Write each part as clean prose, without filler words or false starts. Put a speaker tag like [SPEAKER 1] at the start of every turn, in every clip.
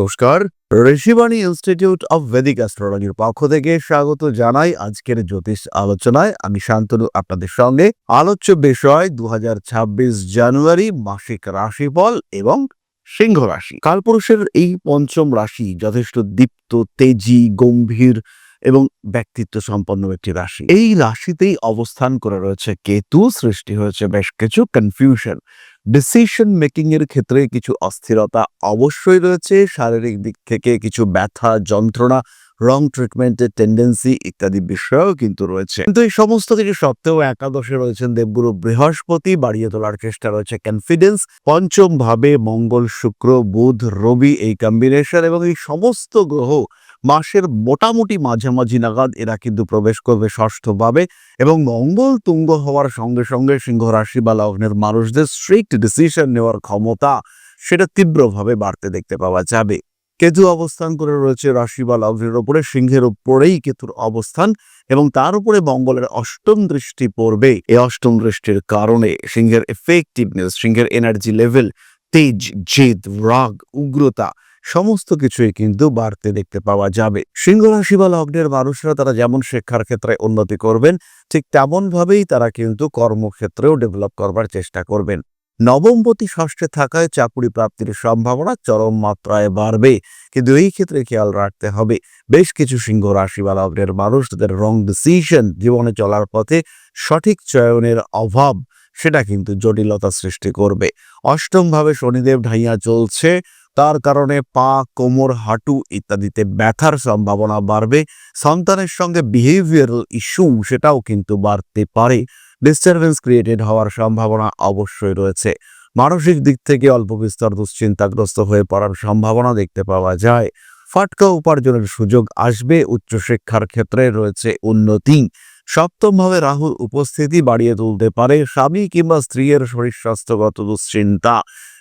[SPEAKER 1] নমস্কার। Rishibani institute of Vedic অ্যাস্ট্রোলজির পক্ষ থেকে স্বাগত জানাই আজকের জ্যোতিষ আলোচনায়। আমি শান্তনু আপনাদের সঙ্গে। আলোচ্য বিষয় ২০২৬ জানুয়ারি মাসিক রাশিফল এবং সিংহ রাশি। কালপুরুষের এই পঞ্চম রাশি যথেষ্ট দীপ্ত, তেজি, গম্ভীর এবং ব্যক্তিত্ব সম্পন্ন একটি রাশি। এই রাশিতেই অবস্থান করে রয়েছে কেতু। সৃষ্টি হয়েছে বেশ কিছু কনফিউশন। ডিসিশন মেকিং এর ক্ষেত্রে কিছু অস্থিরতা অবশ্যই রয়েছে। শারীরিক দিক থেকে কিছু ব্যথা, যন্ত্রণা, রং ট্রিটমেন্টের টেন্ডেন্সি ইত্যাদি বিষয়ও কিন্তু রয়েছে। কিন্তু এই সমস্ত কিছু সত্ত্বেও একাদশে রয়েছেন দেবগুরু বৃহস্পতি। বাড়িয়ে তোলার চেষ্টা রয়েছে কনফিডেন্স। পঞ্চম ভাবে মঙ্গল, শুক্র, বুধ, রবি এই কম্বিনেশন এবং এই সমস্ত গ্রহ মাসের মোটামুটি মাঝামাঝি নাগাদ এরা কিন্তু প্রবেশ করবে ষষ্ঠ ভাবে এবং মঙ্গল তুঙ্গ হওয়ার সঙ্গে সঙ্গে সিংহ রাশি বা লগ্নের মানুষদের স্ট্রিক্ট ডিসিশন নেওয়ার ক্ষমতা সেটা তীব্রভাবে বাড়তে দেখতে পাওয়া যাবে। কেতু অবস্থান করে রয়েছে রাশি বা লগ্নের উপরে, সিংহের উপরেই কেতুর অবস্থান এবং তার উপরে মঙ্গলের অষ্টম দৃষ্টি পড়বে। এই অষ্টম দৃষ্টির কারণে সিংহের এফেক্টিভনেস, সিংহের এনার্জি লেভেল, তেজ, জেদ, রাগ, উগ্রতা সমস্ত কিছুই কিন্তু বাড়তে দেখতে পাওয়া যাবে। সিংহ রাশি বা লগ্নের মানুষরা তারা যেমন শিক্ষার ক্ষেত্রে উন্নতি করবেন, ঠিক তেমন ভাবেই তারা কিন্তু কর্মক্ষেত্রেও ডেভেলপ করবার চেষ্টা করবেন। নবমপতি ষষ্ঠে থাকায় চাকুরি প্রাপ্তির সম্ভাবনা চরম মাত্রায় বাড়বে, কিন্তু এই ক্ষেত্রে খেয়াল রাখতে হবে বেশ কিছু সিংহ রাশি বা লগ্নের মানুষ তাদের রং ডিসিশন, জীবনে চলার পথে সঠিক চয়নের অভাব সেটা কিন্তু জটিলতা সৃষ্টি করবে। অষ্টম ভাবে শনিদেব ঢাইয়া চলছে, তার কারণে পা, কোমর, হাঁটু ইত্যাদিতে ব্যথার সম্ভাবনা বাড়বে। সন্তানের সঙ্গে বিহেভিয়ারাল ইস্যু সেটাও কিন্তু বাড়তে পারে। ডিস্টারবেন্স ক্রিয়েটেড হওয়ার সম্ভাবনা অবশ্যই রয়েছে। মানসিক দিক থেকে অল্প বিস্তর দুশ্চিন্তাগ্রস্ত হয়ে পড়ার সম্ভাবনা দেখতে পাওয়া যায়। ফাটকা উপার্জনের সুযোগ আসবে। উচ্চশিক্ষার ক্ষেত্রে রয়েছে উন্নতি। সপ্তম ভাবে রাহুর উপস্থিতি বাড়িয়ে তুলতে পারে স্বামী কিংবা স্ত্রীর শরীর স্বাস্থ্যগত দুশ্চিন্তা।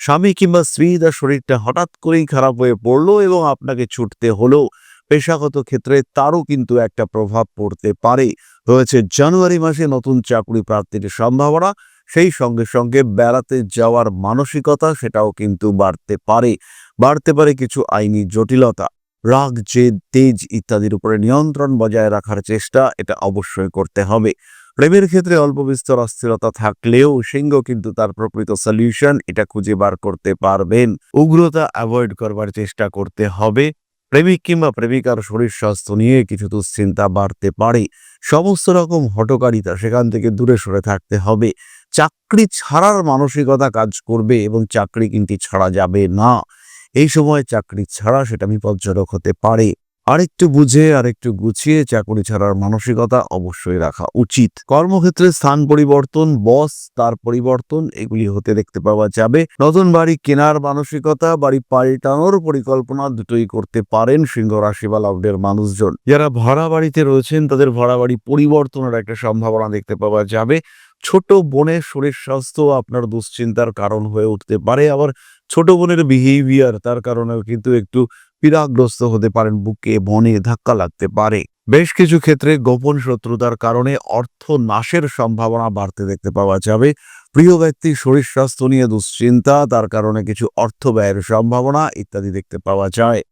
[SPEAKER 1] স্বামী কিংবা স্ত্রী তার শরীরটা হঠাৎ করেই খারাপ হয়ে পড়লো এবং আপনাকে ছুটতে হলো, পেশাগত ক্ষেত্রে তারও কিন্তু একটা প্রভাব পড়তে পারে। রয়েছে জানুয়ারি মাসে নতুন চাকরি প্রাপ্তির সম্ভাবনা। সেই সঙ্গে সঙ্গে বেড়াতে যাওয়ার মানসিকতা সেটাও কিন্তু বাড়তে পারে কিছু আইনি জটিলতা। রাগ, জেদ, তেজ ইত্যাদির উপরে নিয়ন্ত্রণ বজায় রাখার চেষ্টা এটা অবশ্যই করতে হবে। প্রেমের ক্ষেত্রে অল্প বিস্তর অস্থিরতা থাকলেও সিংহ কিন্তু তার প্রকৃত সলিউশন এটা খুঁজে বার করতে পারবেন। উগ্রতা অ্যাভয়েড করবার চেষ্টা করতে হবে। প্রেমিক কিংবা প্রেমিকার শরীর স্বাস্থ্য নিয়ে কিছু দুশ্চিন্তা বাড়তে পারে। সমস্ত রকম হঠকারিতা সেখান থেকে দূরে সরে থাকতে হবে। চাকরি ছাড়ার মানসিকতা কাজ করবে এবং চাকরি কিন্তু ছাড়া যাবে না। এই সময় চাকরি ছাড়া সেটা বিপজ্জনক হতে পারে। আরেকটু বুঝে আরেকটু গুছিয়ে চাকরি ছাড়ার মানসিকতা অবশ্যই রাখা উচিত। কর্মক্ষেত্রে স্থান পরিবর্তন, বস তার পরিবর্তন এগুলি হতে দেখতে পাওয়া যাবে। নতুন বাড়ি কেনার মানসিকতা, বাড়ি পাল্টানোর পরিকল্পনা দুটোই করতে পারেন সিংহ রাশি বা লগ্নের মানুষজন। যারা ভাড়া বাড়িতে রয়েছেন তাদের ভাড়া বাড়ি পরিবর্তনের একটা সম্ভাবনা দেখতে পাওয়া যাবে। ছোট বোনের শরীর স্বাস্থ্য আপনার দুশ্চিন্তার কারণ হয়ে উঠতে পারে। আবার ছোট বোনের বিহেভিয়ার তার কারণেও কিন্তু একটু পীড়াগ্রস্ত হতে পারেন, বুকে বনে ধাক্কা লাগতে পারে। বেশ কিছু ক্ষেত্রে গোপন শত্রুতার কারণে অর্থ নাশের সম্ভাবনা বাড়তে দেখতে পাওয়া যাবে। প্রিয় ব্যক্তির শরীর স্বাস্থ্য নিয়ে দুশ্চিন্তা, তার কারণে কিছু অর্থ ব্যয়ের সম্ভাবনা ইত্যাদি দেখতে পাওয়া যায়।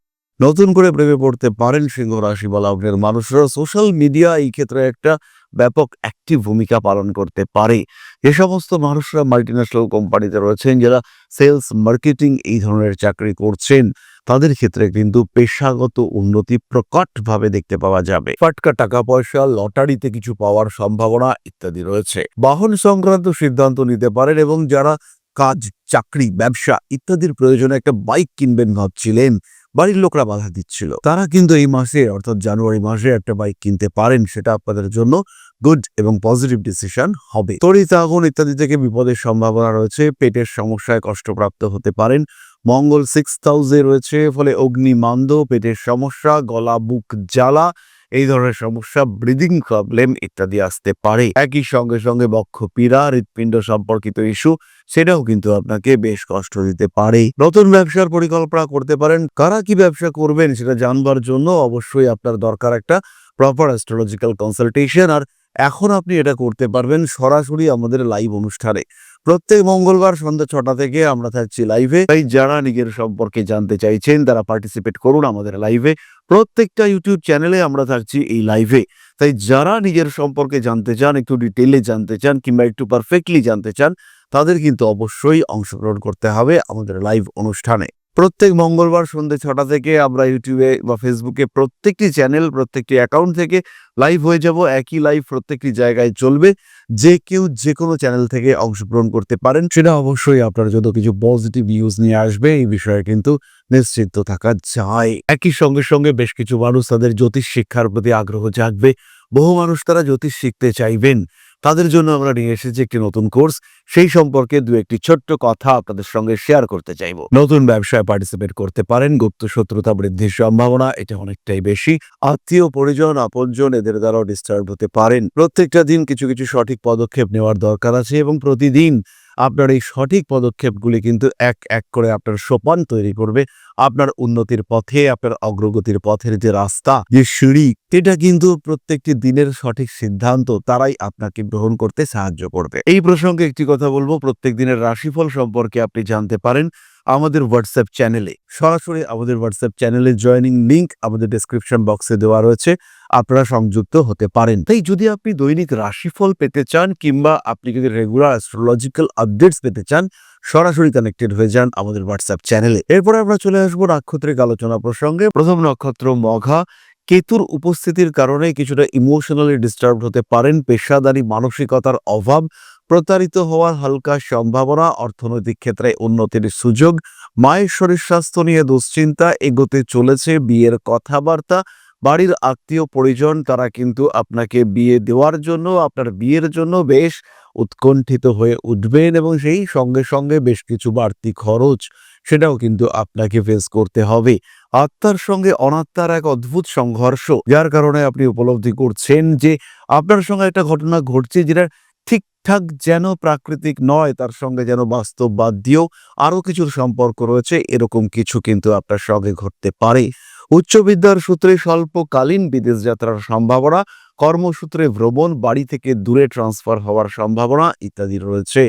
[SPEAKER 1] নতুন করে প্রেমে পড়তে পারেন সিংহ রাশি বা লগ্নের মানুষরা। সোশ্যাল মিডিয়া এই ক্ষেত্রে একটা ব্যাপক অ্যাক্টিভ ভূমিকা পালন করতে পারে। যে সমস্ত মানুষরা মাল্টিন্যাশনাল কোম্পানিতে রয়েছেন, যারা সেলস, মার্কেটিং এই ধরনের চাকরি করছেন, তাদের ক্ষেত্রে কিন্তু পেশাগত উন্নতি প্রকটভাবে দেখতে পাওয়া যাবে। ফাটকা টাকা পয়সা, লটারিতে কিছু পাওয়ার সম্ভাবনা ইত্যাদি রয়েছে। বাহন সংক্রান্ত সিদ্ধান্ত নিতে পারেন এবং যারা কাজ, চাকরি, ব্যবসা ইত্যাদির প্রয়োজনে একটা বাইক কিনবেন ভাবছিলেন, বাড়ির লোকরা বাধা দিচ্ছিল, তারা কিন্তু এই মাসে অর্থাৎ জানুয়ারি মাসে একটা বাইক কিনতে পারেন। সেটা আপনাদের জন্য গুড এবং পজিটিভ ডিসিশন হবে। তড়িৎ আগুন ইত্যাদি থেকে বিপদের সম্ভাবনা রয়েছে। পেটের সমস্যায় কষ্টপ্রাপ্ত হতে পারেন। মঙ্গল 6th হাউসে রয়েছে, ফলে অগ্নিমান্দ, পেটের সমস্যা, গলা বুক জ্বালা এই ধরনের সমস্যা, ব্রিদিং প্রবলেম ইত্যাদি আসতে পারে। একই সঙ্গে সঙ্গে বক্ষ পীড়া, হৃৎপিণ্ড সম্পর্কিত ইস্যু সেটাও কিন্তু আপনাকে বেশ কষ্ট দিতে পারে। নতুন ব্যবসার পরিকল্পনা করতে পারেন। কারা কি ব্যবসা করবেন সেটা জানবার জন্য অবশ্যই আপনার দরকার একটা প্রপার অ্যাস্ট্রোলজিক্যাল কনসালটেশন। আর এখন আপনি এটা করতে পারবেন সরাসরি আমাদের লাইভ অনুষ্ঠানে। প্রত্যেক মঙ্গলবার সন্ধ্যা 6টা থেকে আমরা থাকছি লাইভে। তাই যারা নিজের সম্পর্কে জানতে চাইছেন তারা পার্টিসিপেট করুন আমাদের লাইভে। প্রত্যেকটা ইউটিউব চ্যানেলে আমরা থাকছি এই লাইভে। তাই যারা নিজের সম্পর্কে জানতে চান, একটু ডিটেইলে জানতে চান কিংবা একটু পারফেক্টলি জানতে চান, তাদের কিন্তু অবশ্যই অংশগ্রহণ করতে হবে আমাদের লাইভ অনুষ্ঠানে। প্রত্যেক মঙ্গলবার সন্ধ্যে 6টা থেকে আমরা ইউটিউবে বা ফেসবুকে প্রত্যেকটি চ্যানেল, প্রত্যেকটি অ্যাকাউন্ট থেকে লাইভ হয়ে যাব। একই লাইভ প্রত্যেকটি জায়গায় চলবে। যে কেউ যে কোনো চ্যানেল থেকে অংশগ্রহণ করতে পারেন। সেটা অবশ্যই আপনার জন্য কিছু পজিটিভ নিউজ নিয়ে আসবে, এই বিষয়ে কিন্তু নিশ্চিন্ত থাকা যায়। একই সঙ্গে সঙ্গে বেশ কিছু মানুষ তাদের জ্যোতিষ শিক্ষার প্রতি আগ্রহ জাগবে। বহু মানুষ তারা জ্যোতিষ শিখতে চাইবেন। তাদের জন্য আমরা নিয়ে এসেছি একটি নতুন কোর্স। সেই সম্পর্কে দু একটি ছোট্ট কথা আপনাদের সঙ্গে শেয়ার করতে চাইব। নতুন ব্যবসায় পার্টিসিপেট করতে পারেন। গুপ্ত শত্রুতা বৃদ্ধির সম্ভাবনা এটা অনেকটাই বেশি। আত্মীয় পরিজন আপনজন এদের দ্বারাও ডিস্টার্ব হতে পারেন। প্রত্যেকটা দিন কিছু কিছু সঠিক পদক্ষেপ নেওয়ার দরকার আছে এবং প্রতিদিন আপনার এই সঠিক পদক্ষেপগুলি কিন্তু এক এক করে আপনার সোপান তৈরি করবে আপনার উন্নতির পথে, আপনার অগ্রগতির পথের যে রাস্তা, যে সিঁড়ি, এটা কিন্তু প্রত্যেকটি দিনের সঠিক সিদ্ধান্ত তারাই আপনাকে গ্রহণ করতে সাহায্য করবে। এই প্রসঙ্গে একটি কথা বলবো, প্রত্যেক দিনের রাশিফল সম্পর্কে আপনি জানতে পারেন আমাদের হোয়াটসঅ্যাপ চ্যানেলে। সরাসরি আমাদের হোয়াটসঅ্যাপ চ্যানেলে জয়েনিং লিংক আমাদের ডেসক্রিপশন বক্সে দেওয়া রয়েছে, আপনারা সংযুক্ত হতে পারেন। তাই যদি আপনি দৈনিক রাশিফল পেতে চান কিংবা আপনি যদি রেগুলার অ্যাস্ট্রোলজিক্যাল আপডেটস পেতে চান, সরাসরি কানেক্টেড হয়ে যান আমাদের হোয়াটসঅ্যাপ চ্যানেলে। এরপরে আমরা চলে আসবো নাক্ষত্রিক আলোচনা প্রসঙ্গে। প্রথম নক্ষত্র মঘা। কেতুর উপস্থিতির কারণে কিছুটা ইমোশনালি ডিস্টার্ব হতে পারেন। পেশাদারি মানসিকতার অভাব, প্রতারিত হওয়ার হালকা সম্ভাবনা, অর্থনৈতিক ক্ষেত্রে উন্নতির সুযোগ, মায়ের শরীর স্বাস্থ্য নিয়ে দুশ্চিন্তা এগোতে চলেছে। বিয়ের কথাবার্তা, বাড়ির আত্মীয় পরিজন তারা কিন্তু আপনাকে বিয়ে দেওয়ার জন্য, আপনার বিয়ের জন্য বেশ উৎকণ্ঠিত হয়ে উঠবেন এবং সেই সঙ্গে সঙ্গে বেশ কিছু বাড়তি খরচ সেটাও কিন্তু আপনাকে ফেস করতে হবে। আত্মার সঙ্গে অনাত্মার এক অদ্ভুত সংঘর্ষ, যার কারণে আপনি উপলব্ধি করছেন যে আপনার সঙ্গে একটা ঘটনা ঘটছে যেটা ঠিকঠাক যেন প্রাকৃতিক নয়, তার সঙ্গে যেন বাস্তববাদীয় আরো কিছুর সম্পর্ক রয়েছে, এরকম কিছু কিন্তু আপনার সঙ্গে ঘটতে পারে। উচ্চ বিদ্যার সূত্রে স্বল্পকালীন বিদেশ যাত্রার সম্ভাবনা, কর্মসূত্রে ভ্রমণ, বাড়ি থেকে দূরে ট্রান্সফার হওয়ার সম্ভাবনা ইত্যাদি রয়েছে।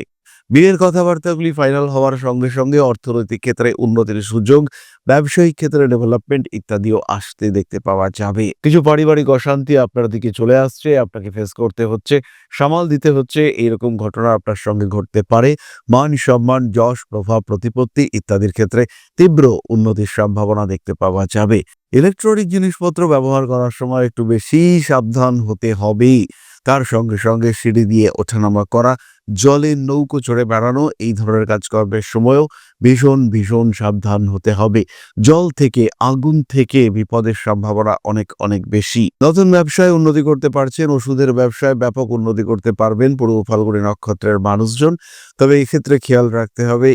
[SPEAKER 1] বিয়ের কথাবার্তাগুলি ফাইনাল হওয়ার সঙ্গে সঙ্গে অর্থনৈতিক ক্ষেত্রে উন্নতির সুযোগ, ব্যবসায়িক ক্ষেত্রে ডেভেলপমেন্ট ইত্যাদিও আসতে দেখতে পাওয়া যাবে। কিছু পারিবারিক অশান্তি আপনার দিকে চলে আসছে, আপনাকে ফেস করতে হচ্ছে, সামাল দিতে হচ্ছে, এইরকম ঘটনা আপনার সঙ্গে ঘটতে পারে। মান সম্মান, যশ, প্রভাব, প্রতিপত্তি ইত্যাদির ক্ষেত্রে তীব্র উন্নতির সম্ভাবনা দেখতে পাওয়া যাবে। ইলেকট্রনিক জিনিসপত্র ব্যবহার করার সময় একটু বেশি সাবধান হতে হবে। তার সঙ্গে সঙ্গে সিঁড়ি দিয়ে ওঠানামা করা, জলে নৌকো চড়ে বেড়ানো, এই ধরনের কাজকর্মের সময়ও ভীষণ ভীষণ সাবধান হতে হবে। জল থেকে, আগুন থেকে বিপদের সম্ভাবনা অনেক অনেক বেশি। নতুন ব্যবসায় উন্নতি করতে পারছেন, ওষুধের ব্যবসায় ব্যাপক উন্নতি করতে পারবেন পূর্ব ফাল্গুনী নক্ষত্রের মানুষজন। তবে এই ক্ষেত্রে খেয়াল রাখতে হবে,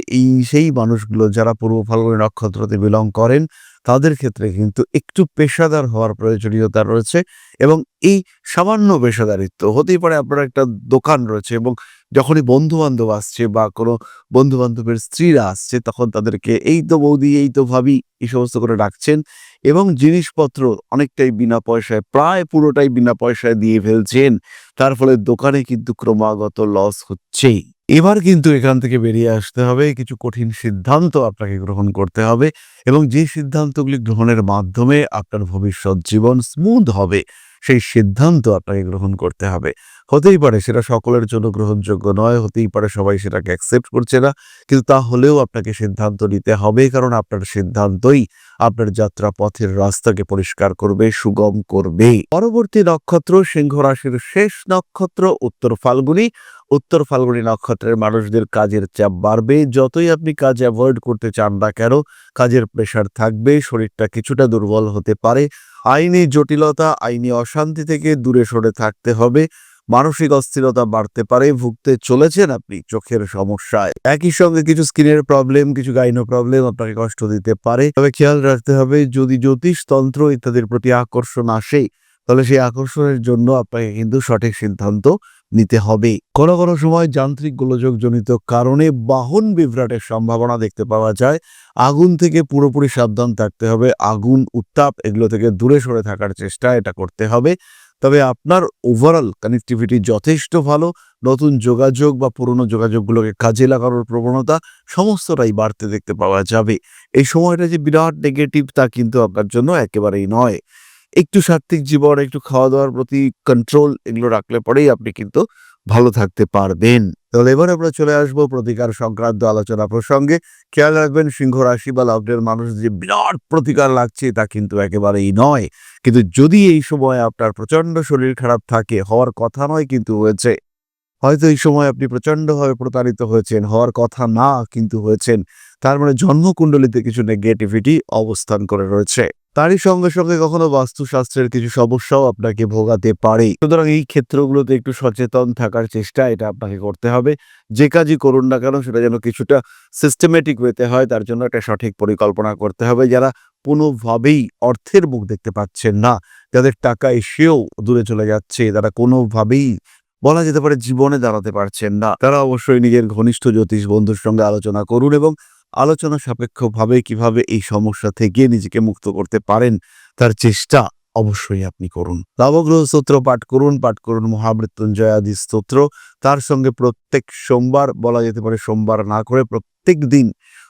[SPEAKER 1] সেই মানুষগুলো যারা পূর্ব ফাল্গুনী নক্ষত্রতে বিলং করেন তাদের ক্ষেত্রে কিন্তু একটু পেশাদার হওয়ার প্রয়োজনীয়তা রয়েছে এবং এই সামান্য পেশাদারিত্ব হতেই পারে। আপনার একটা দোকান রয়েছে এবং যখনই বন্ধু বান্ধব আসছে বা কোনো বন্ধু বান্ধবের স্ত্রীরা আসছে তখন তাদেরকে এই তো বৌদি, এই তো ভাবি, এই সমস্ত করে ডাকছেন এবং জিনিসপত্র অনেকটাই বিনা পয়সায়, প্রায় পুরোটাই বিনা পয়সায় দিয়ে ফেলছেন। তার ফলে দোকানে কিন্তু ক্রমাগত লস হচ্ছেই। এবার কিন্তু এখান থেকে বেরিয়ে আসতে হবে, কিছু কঠিন সিদ্ধান্ত আপনাকে গ্রহণ করতে হবে এবং যে সিদ্ধান্তগুলি গ্রহণের মাধ্যমে আপনার ভবিষ্যৎ জীবন স্মুথ হবে সেই সিদ্ধান্ত আপনাকে গ্রহণ করতে হবে। হতেই পারে সেটা সকলের জন্য গ্রহণযোগ্য নয়, হতেই পারে সবাই সেটাকে অ্যাকসেপ্ট করছে না, কিন্তু তাহলেও আপনাকে সিদ্ধান্ত নিতে হবে, কারণ আপনার সিদ্ধান্তই আপনার যাত্রা পথের রাস্তাকে পরিষ্কার করবে, সুগম করবে। পরবর্তী নক্ষত্র সিংহ রাশির শেষ নক্ষত্র উত্তর ফাল্গুনী। উত্তর ফাল্গুনী নক্ষত্রের মানুষদের কাজের চাপ বাড়বে। যতই আপনি কাজ অ্যাভয়েড করতে চান না কেন, কাজের প্রেশার থাকবে, শরীরটা কিছুটা দুর্বল হতে পারে। আইনি জটিলতা, আইনি অশান্তি থেকে দূরে সরে থাকতে হবে। মানসিক অস্থিরতা বাড়তে পারে, ভুগতে চলেছেন আপনি চোখের সমস্যায়। একই সঙ্গে কিছু স্কিনের প্রবলেম, কিছু গাইনো প্রবলেম আপনাকে কষ্ট দিতে পারে। তবে খেয়াল রাখতে হবে, যদি জ্যোতিষ তন্ত্র ইত্যাদির প্রতি আকর্ষণ আসে তাহলে সেই আকর্ষণের জন্য আপনাকে কিন্তু সঠিক সিদ্ধান্ত নিতে হবে। কোনো কোনো সময় যান্ত্রিক গোলযোগ জনিত কারণে বাহন বিভ্রাটের সম্ভাবনা দেখতে পাওয়া যায়। আগুন থেকে পুরোপুরি সাবধান থাকতে হবে। আগুন, উত্তাপ এগুলো থেকে দূরে সরে থাকার চেষ্টা এটা করতে হবে। তবে আপনার ওভারঅল কানেক্টিভিটি যথেষ্ট ভালো। নতুন যোগাযোগ বা পুরনো যোগাযোগগুলোকে কাজে লাগানোর প্রবণতা সমস্তটাই বাড়তে দেখতে পাওয়া যাবে। এই সময়টা যে বিরাট নেগেটিভ তা কিন্তু আপনার জন্য একেবারেই নয়। একটু সাত্ত্বিক জীবন, একটু খাওয়া-দাওয়ার প্রতি কন্ট্রোল এগুলো রাখলে পরেই আপনি কিন্তু ভালো থাকতে পারবেন। তাহলে এবার আমরা চলে আসবো প্রতিকার সংক্রান্ত আলোচনা প্রসঙ্গে। খেয়াল রাখবেন সিংহ রাশি বা লগ্নের মানুষ যে বিরাট প্রতিকার লাগছে তা কিন্তু একেবারেই নয়। কিন্তু যদি এই সময় আপনার প্রচণ্ড শরীর খারাপ থাকে, হওয়ার কথা নয় কিন্তু হয়েছে। হয়তো এই সময় আপনি প্রচণ্ডভাবে প্রতারিত হয়েছেন, হওয়ার কথা না কিন্তু হয়েছেন। তার মানে জন্মকুণ্ডলিতে কিছু নেগেটিভিটি অবস্থান করে রয়েছে। তারই সঙ্গে সঙ্গে কখনো বাস্তুশাস্ত্রের কিছু সমস্যাও আপনাকে ভোগাতে পারে। সুতরাং এই ক্ষেত্রগুলোতে একটু সচেতন থাকার চেষ্টা এটা আপনাকে করতে হবে। যে কাজই করুন না কেন সেটা যেন কিছুটা সিস্টেমেটিক ওয়েতে হয়, তার জন্য একটা সঠিক পরিকল্পনা করতে হবে। যারা কোনোভাবেই অর্থের মুখ দেখতে পাচ্ছেন না, যাদের টাকা এসেও দূরে চলে যাচ্ছে, তারা কোনোভাবেই বলা যেতে পারে জীবনে দাঁড়াতে পারছেন না, তারা অবশ্যই নিজের ঘনিষ্ঠ জ্যোতিষ বন্ধুর সঙ্গে আলোচনা করুন এবং আলোচনা সাপেক্ষভাবে কিভাবে এই সমস্যা থেকে নিজেকে মুক্ত করতে পারেন তার চেষ্টা অবশ্যই আপনি করুন। নবগ্রহ স্তোত্র পাঠ করুন মহামৃত্যুঞ্জয় আদি স্তোত্র। তার সঙ্গে প্রত্যেক সোমবার, বলা যেতে পারে সোমবার না করে প্রত্যেক দিন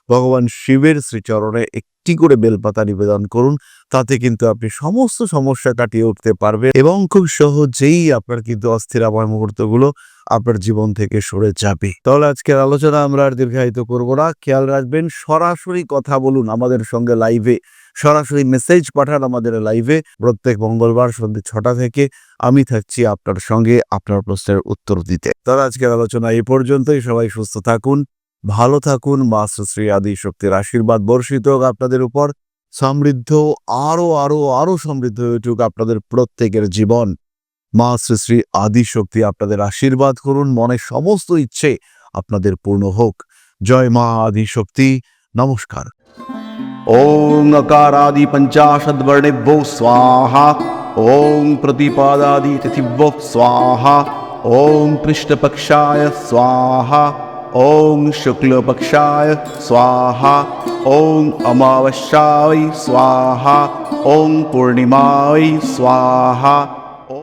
[SPEAKER 1] ভগবান শিবের শ্রীচরণে একটি করে বেলপাতা নিবেদন করুন। তাতে কিন্তু আপনি সমস্ত সমস্যা কাটিয়ে উঠতে পারবেন এবং খুব সহজেই আপনার কিন্তু অস্থিরাময় মুহূর্তগুলো আপনার জীবন থেকে সরে যাবে। তাহলে আজকের আলোচনা আমরা আর দীর্ঘায়িত করব না। খেয়াল রাখবেন, সরাসরি কথা বলুন আমাদের সঙ্গে লাইভে, সরাসরি মেসেজ পাঠান আমাদের লাইভে। প্রত্যেক মঙ্গলবার সন্ধ্যে 6টা থেকে আমি থাকছি আপনার সঙ্গে আপনার প্রশ্নের উত্তর দিতে। তাহলে আজকের আলোচনা এই পর্যন্তই। সবাই সুস্থ থাকুন, ভালো থাকুন। মা শ্রী আদি শক্তির আশীর্বাদ বর্ষিত হোক আপনাদের উপর। সমৃদ্ধ, আরো আরো আরো সমৃদ্ধ হয়ে উঠুক আপনাদের প্রত্যেকের জীবন। মা শ্রী আদি শক্তি আপনাদের আশীর্বাদ করুন, মনের সমস্ত ইচ্ছে আপনাদের পূর্ণ হোক। জয় মা আদি শক্তি। নমস্কার।
[SPEAKER 2] ओम अकारादि पंचाशद वर्णेभ्यो स्वाहा। ओम प्रतिपादादि तिथिभ्यो स्वाहा। ओम कृष्णपक्षाय स्वाहा। ओम शुक्लपक्षाय स्वाहा। ओम अमावस्याय स्वाहा। ओम पूर्णिमाय स्वाहा।